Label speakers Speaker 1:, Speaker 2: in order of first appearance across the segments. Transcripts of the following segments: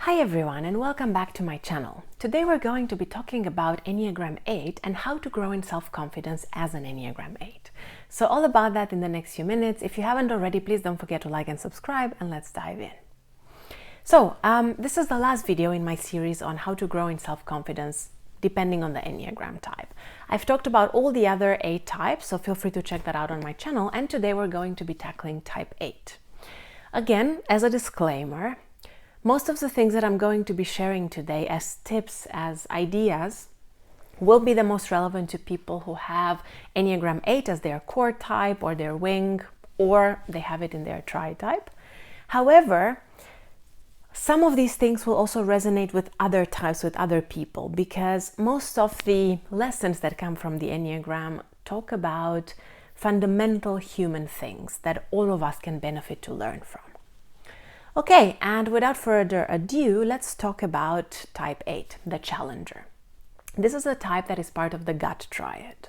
Speaker 1: Hi everyone and welcome back to my channel. Today we're going to be talking about Enneagram 8 and how to grow in self-confidence as an Enneagram 8. So all about that in the next few minutes. If you haven't already, please don't forget to like and subscribe and let's dive in. So this is the last video in my series on how to grow in self-confidence depending on the Enneagram type. I've talked about all the other 8 types, so feel free to check that out on my channel, and today we're going to be tackling type 8. Again, as a disclaimer, most of the things that I'm going to be sharing today as tips, as ideas, will be the most relevant to people who have Enneagram 8 as their core type or their wing, or they have it in their tri-type. However, some of these things will also resonate with other types, with other people, because most of the lessons that come from the Enneagram talk about fundamental human things that all of us can benefit to learn from. Okay, and without further ado, let's talk about type 8, the challenger. This is a type that is part of the gut triad.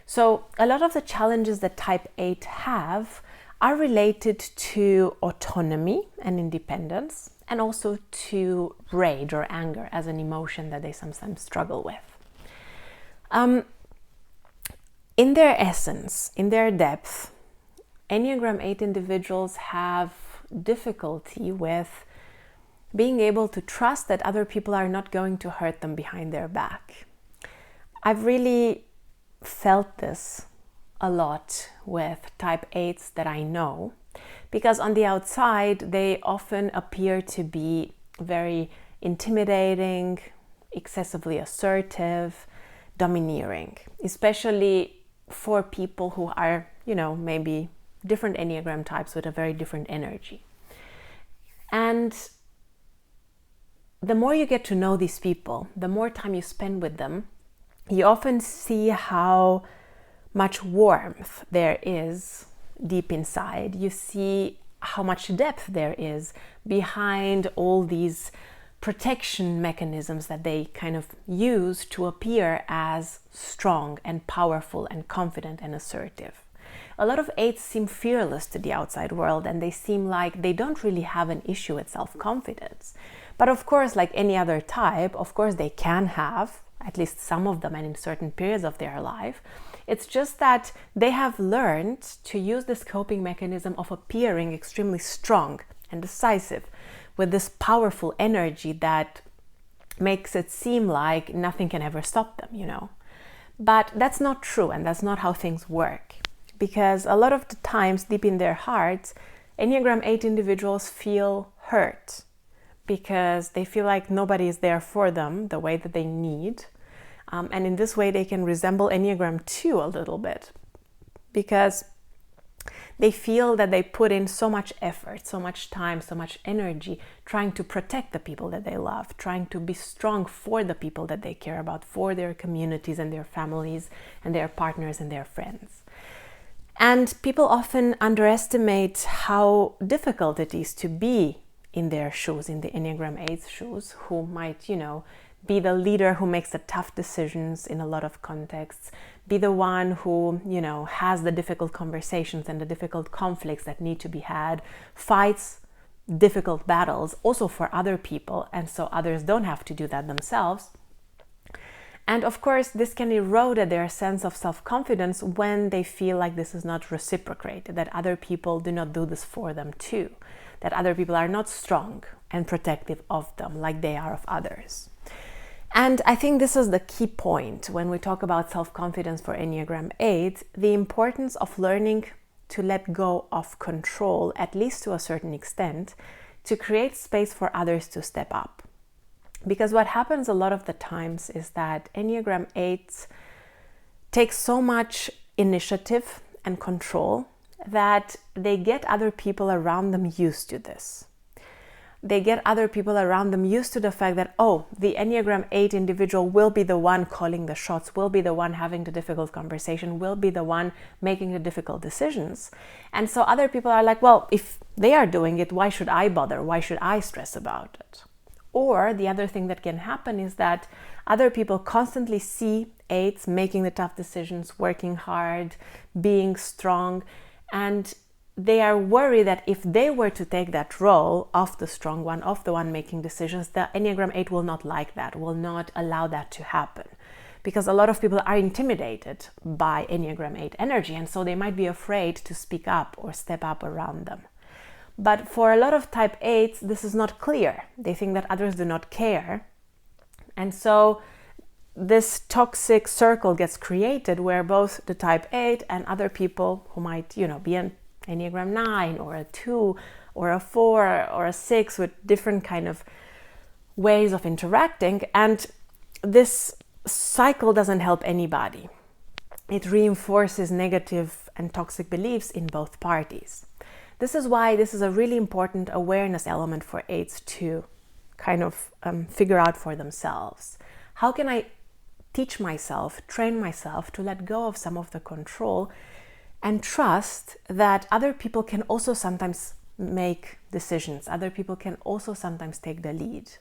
Speaker 1: So a lot of the challenges that type 8 have are related to autonomy and independence, and also to rage or anger as an emotion that they sometimes struggle with. In their essence, in their depth, Enneagram 8 individuals have difficulty with being able to trust that other people are not going to hurt them behind their back. I've really felt this a lot with type 8s that I know, because on the outside they often appear to be very intimidating, excessively assertive, domineering, especially for people who are, maybe different Enneagram types with a very different energy. And the more you get to know these people, the more time you spend with them, you often see how much warmth there is deep inside. You see how much depth there is behind all these protection mechanisms that they kind of use to appear as strong and powerful and confident and assertive. A lot of 8s seem fearless to the outside world, and they seem like they don't really have an issue with self-confidence. But of course, like any other type, of course they can have, at least some of them, and in certain periods of their life. It's just that they have learned to use this coping mechanism of appearing extremely strong and decisive with this powerful energy that makes it seem like nothing can ever stop them, But that's not true, and that's not how things work. Because a lot of the times, deep in their hearts, Enneagram 8 individuals feel hurt because they feel like nobody is there for them the way that they need. And in this way, they can resemble Enneagram 2 a little bit, because they feel that they put in so much effort, so much time, so much energy trying to protect the people that they love, trying to be strong for the people that they care about, for their communities and their families and their partners and their friends. And people often underestimate how difficult it is to be in their shoes, in the Enneagram 8's shoes, who might, be the leader who makes the tough decisions in a lot of contexts, be the one who, has the difficult conversations and the difficult conflicts that need to be had, fights difficult battles also for other people, and so others don't have to do that themselves. And of course, this can erode their sense of self-confidence when they feel like this is not reciprocated, that other people do not do this for them too, that other people are not strong and protective of them like they are of others. And I think this is the key point when we talk about self-confidence for Enneagram 8, the importance of learning to let go of control, at least to a certain extent, to create space for others to step up. Because what happens a lot of the times is that Enneagram 8s take so much initiative and control that they get other people around them used to this. They get other people around them used to the fact that, the Enneagram 8 individual will be the one calling the shots, will be the one having the difficult conversation, will be the one making the difficult decisions. And so other people are like, well, if they are doing it, why should I bother? Why should I stress about it? Or the other thing that can happen is that other people constantly see 8s making the tough decisions, working hard, being strong, and they are worried that if they were to take that role of the strong one, of the one making decisions, the Enneagram 8 will not like that, will not allow that to happen. Because a lot of people are intimidated by Enneagram 8 energy, and so they might be afraid to speak up or step up around them. But for a lot of type 8s, this is not clear. They think that others do not care. And so this toxic circle gets created where both the type 8 and other people who might, be an Enneagram 9 or a 2 or a 4 or a 6 with different kind of ways of interacting. And this cycle doesn't help anybody. It reinforces negative and toxic beliefs in both parties. This is why this is a really important awareness element for 8s to kind of figure out for themselves. How can I teach myself, train myself to let go of some of the control and trust that other people can also sometimes make decisions. Other people can also sometimes take the lead.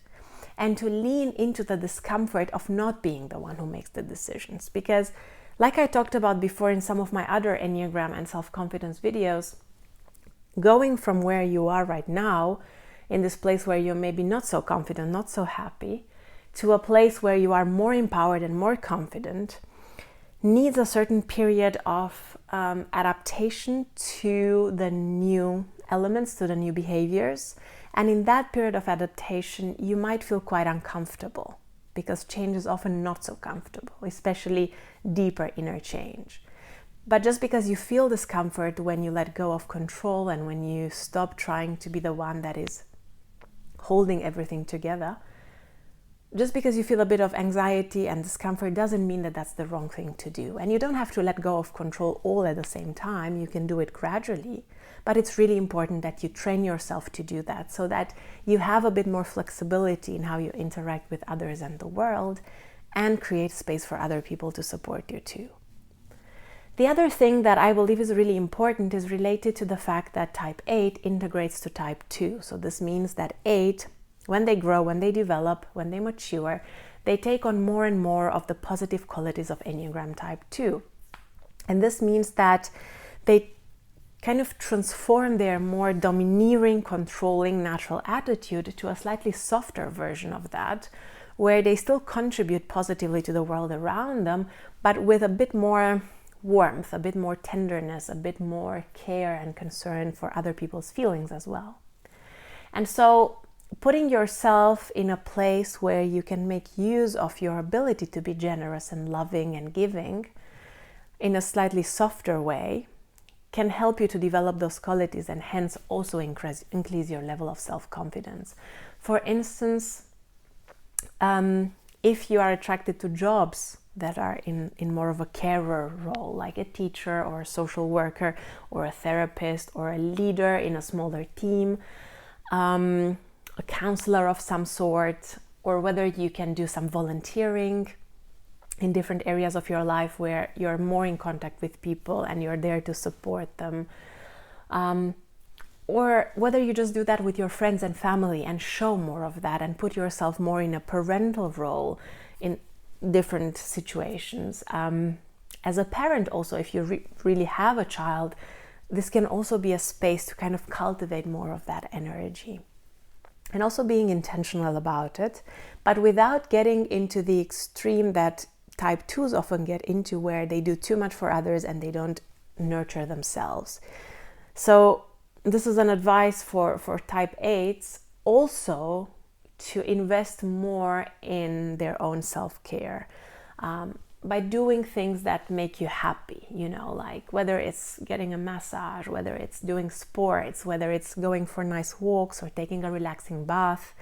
Speaker 1: And to lean into the discomfort of not being the one who makes the decisions. Because like I talked about before in some of my other Enneagram and self-confidence videos, going from where you are right now, in this place where you're maybe not so confident, not so happy, to a place where you are more empowered and more confident, needs a certain period of adaptation to the new elements, to the new behaviors. And in that period of adaptation, you might feel quite uncomfortable because change is often not so comfortable, especially deeper inner change. But just because you feel discomfort when you let go of control and when you stop trying to be the one that is holding everything together, just because you feel a bit of anxiety and discomfort doesn't mean that that's the wrong thing to do. And you don't have to let go of control all at the same time. You can do it gradually. But it's really important that you train yourself to do that so that you have a bit more flexibility in how you interact with others and the world and create space for other people to support you too. The other thing that I believe is really important is related to the fact that type 8 integrates to type 2. So this means that 8, when they grow, when they develop, when they mature, they take on more and more of the positive qualities of Enneagram type 2. And this means that they kind of transform their more domineering, controlling, natural attitude to a slightly softer version of that, where they still contribute positively to the world around them, but with a bit more warmth, a bit more tenderness, a bit more care and concern for other people's feelings as well. And so putting yourself in a place where you can make use of your ability to be generous and loving and giving in a slightly softer way can help you to develop those qualities and hence also increase your level of self-confidence. For instance, if you are attracted to jobs that are in more of a carer role, like a teacher or a social worker or a therapist or a leader in a smaller team, a counselor of some sort, or whether you can do some volunteering in different areas of your life where you're more in contact with people and you're there to support them, or whether you just do that with your friends and family and show more of that and put yourself more in a parental role in different situations. As a parent also, if you really have a child, this can also be a space to kind of cultivate more of that energy. And also being intentional about it, but without getting into the extreme that type 2s often get into, where they do too much for others and they don't nurture themselves. So this is an advice for type 8s also to invest more in their own self-care by doing things that make you happy, like whether it's getting a massage, whether it's doing sports, whether it's going for nice walks or taking a relaxing bath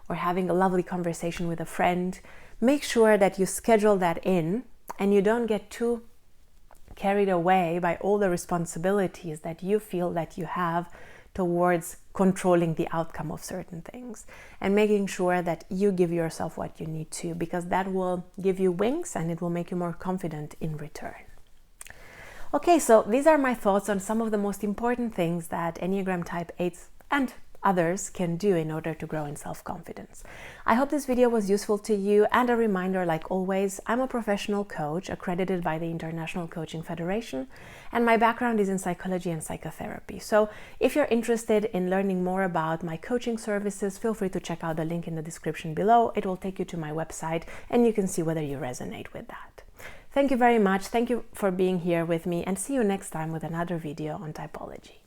Speaker 1: or having a lovely conversation with a friend. Make sure that you schedule that in and you don't get too carried away by all the responsibilities that you feel that you have towards controlling the outcome of certain things, and making sure that you give yourself what you need to, because that will give you wings and it will make you more confident in return. Okay, so these are my thoughts on some of the most important things that Enneagram type 8s and others can do in order to grow in self-confidence. I hope this video was useful to you, and a reminder, like always, I'm a professional coach accredited by the International Coaching Federation, and my background is in psychology and psychotherapy. So if you're interested in learning more about my coaching services, feel free to check out the link in the description below. It will take you to my website and you can see whether you resonate with that. Thank you very much. Thank you for being here with me, and see you next time with another video on typology.